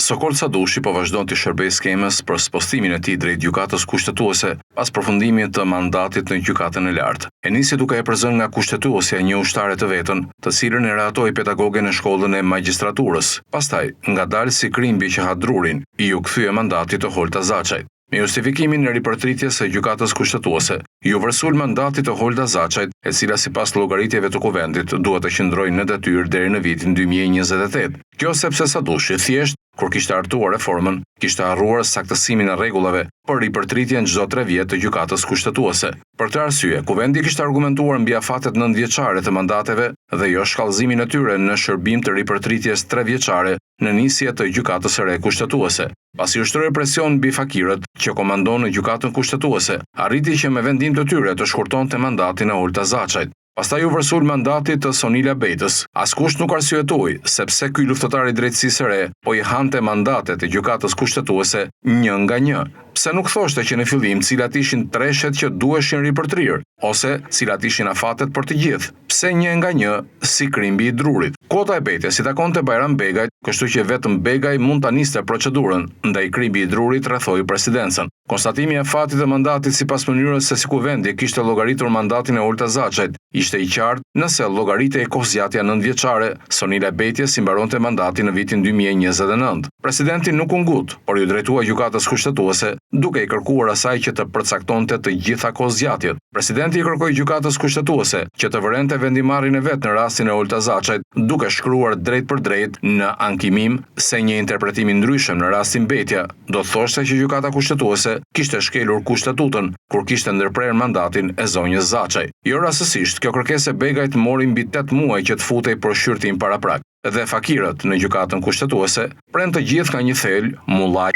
Sokol Sadushi po vazhdon të shërbejë skemës për spostimin e tij drejt gjykatës kushtetuese pas përfundimit të mandatit në gjykatën e lartë. E nisi duke e përzënë nga kushtetuesja një ushtare të vetën, të cilën e rehatoi pedagoge në shkollën e magjistraturës. Pastaj, ngadalë si krimbi që ha drurin, i u kthye mandati të Holta Zaçajt. Me justifikimin e ripërtritjes së gjykatës kushtetuese, ju vërsul mandati të Holta Zaçajt, e cila sipas llogaritjeve të kuvendit duhet të qëndrojë në detyrë deri në vitin 2028. Kjo sepse Sadushi thjesht kur kishte hartuar reformën, kishte harruar saktësimin e rregullave për ripërtritjen çdo 3 vjet të gjykatës kushtetuese. Për këtë arsye, kuvendi kishte argumentuar mbi afatet 9 vjeçare të mandateve dhe jo shkallëzimin e tyre në shërbim të ripërtritjes 3 vjeçare në nisje të gjykatës së re kushtetuese. Pasi ushtroi presion mbi fakirët që komandon në gjykatën kushtetuese, arriti që me vendim të tyre të shkurtonte mandatin e Holta Zaçajt. Pastaj u vërsul mandati të Sonila Betës. Askush nuk arsyetoi sepse ky luftëtar i drejtësisë së re po i hante mandatet e gjykatës kushtetuese një nga një. Pse nuk thoshte që në fillim cilat ishin treshet që duheshin ripërtrirë, ose cilat ishin afatet për të gjithë? Pse një nga një si krimbi i drurit? Kota e Betës i takonte Bajram Begajt, kështu që vetëm Begaj mund ta niste procedurën, ndaj krimbi i drurit rrethoi presidencën. Konstatimi i afatit të mandatit sipas mënyrës se si kuvendi kishte llogaritur mandatin e Holta Zaçajt ishte i qartë nëse llogaritej kohëzjatja 9 vjeçare, Sonila Betja si mbaronte mandatin në vitin 2029. Presidenti nuk u ngut, por ju drejtua gjykatës kushtetuese duke i kërkuar asaj që të përcaktonte të gjitha kohëzjatjet. Presidenti i kërkoi gjykatës kushtetuese që të vërente vendimarrjen e vet në rastin e Holta Zaçajt, duke shkruar drejt për drejt në ankimim se një interpretim i ndryshëm në rastin Betja do thoshte që gjykata kushtetuese kishte shkelur kushtetutën kur kishte ndërprerë mandatin e zonjës Zaçaj. Jo rastësisht, kjo kërkesë e Begajt mori mbi 8 muaj që të futej për shqyrtim paraprak. Dhe fakirët në gjykatën kushtetuese pren të gjithë nga një thelë mullaj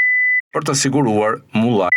për të siguruar mullaj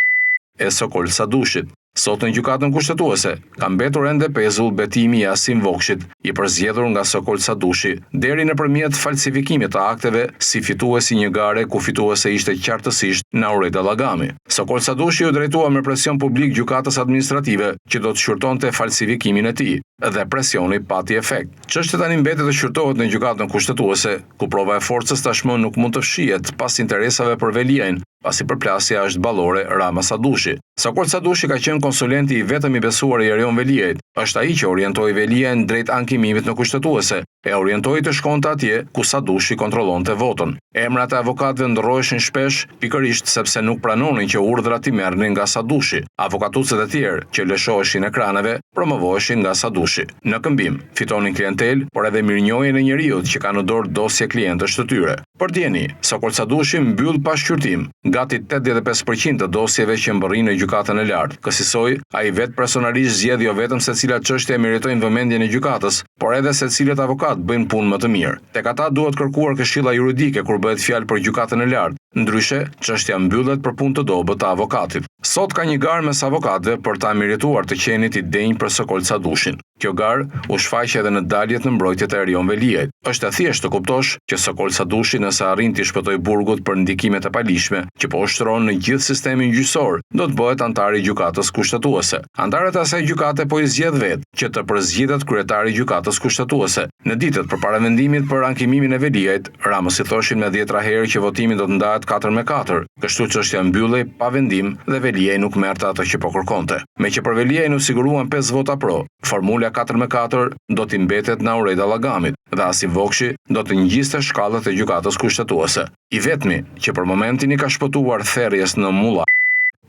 e Sokol Sadushit. Sot në gjykatën kushtetuese ka mbetur ende pezull betimi i Asim Vokshit, i përzgjedhur nga Sokol Sadushi, deri nëpërmjet falsifikimit të akteve si fituesi një gare ku fituese ishte qartësisht Naureda Llagami. Sokol Sadushi u drejtua me presion publik gjykatës administrative që do të shqyrtonte falsifikimin e tij, dhe presioni pati efekt. Çështja tani mbetet të shqyrtohet në gjykatën kushtetuese, ku prova e forcës tashmë nuk mund të fshihet pas interesave për Veliajin, pasi përplasja është ballore Rama Sadushi. Sokol Sadushi ka qenë konsulenti i vetëm i besuar i Erion Veliajit. Është ai që orientoi Veliajin drejt ankimimit në kushtetuese, e orientoi të shkonte atje ku Sadushi kontrollonte votën. Emrat e avokatëve ndrroheshin shpesh, pikërisht sepse nuk pranonin që urdhrat i merrnin nga Sadushi. Avokatucët e tjerë që lëshoheshin ekraneve promovoheshin nga Sadushi. Në këmbim fitonin klientel, por edhe mirënjohjen e njerëzit që kanë në dorë dosje klientësh të tyre. Për dieni, Sokol Sadushi mbyll pa shqyrtim gati 85% të dosjeve që mbërrin në gjykatën e lartë. Kësaj ai vetë personalisht zgjedh jo vetëm se cilat çështje meritojnë vëmendjen e gjykatës, por edhe se cilët avokat bëjnë punë më të mirë. Tek ata duhet kërkuar këshilla juridike kur bëhet fjalë për gjykatën e lartë. Ndryshe, çështja mbyllet për punë të dobët të avokatit. Sot ka një garë mes avokatëve për ta merituar të qenit i denj për Sokol Sadushin. Kjo garë u shfaq edhe në daljet në mbrojtjet e Erion Veliajit. Është e thjeshtë të kuptosh që Sokol Sadushi, nëse arrin të shpëtojë burgut për ndikimet e palishme që po ushtron në gjithë sistemin gjyqësor, do të bëhet antar i gjykatës kushtetuese. Antarët e asaj gjykate po i zgjedh vetë që të përzgjedhet kryetari i gjykatës kushtetuese. Në ditët përpara vendimit për ankimimin e Veliajit, Ramës i thoshin me 10 herë që votimi do të ndahet 4-4. Kështu çështja mbyllej pa vendim dhe Veliaj nuk merrte atë që po kërkonte. Me që për Veliajin u siguruan 5 vota pro, formula 4-4 do t'i mbetet Naureda Llagamit dhe Asim Vokshi do të ngjiste shkallët e gjykatës kushtetuese. I vetmi që për momentin i ka shpëtuar therrjes në mulla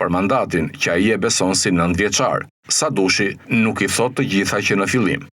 për mandatin që ai e beson si 9 vjeçar. Sadushi nuk i thot të gjitha që në fillim.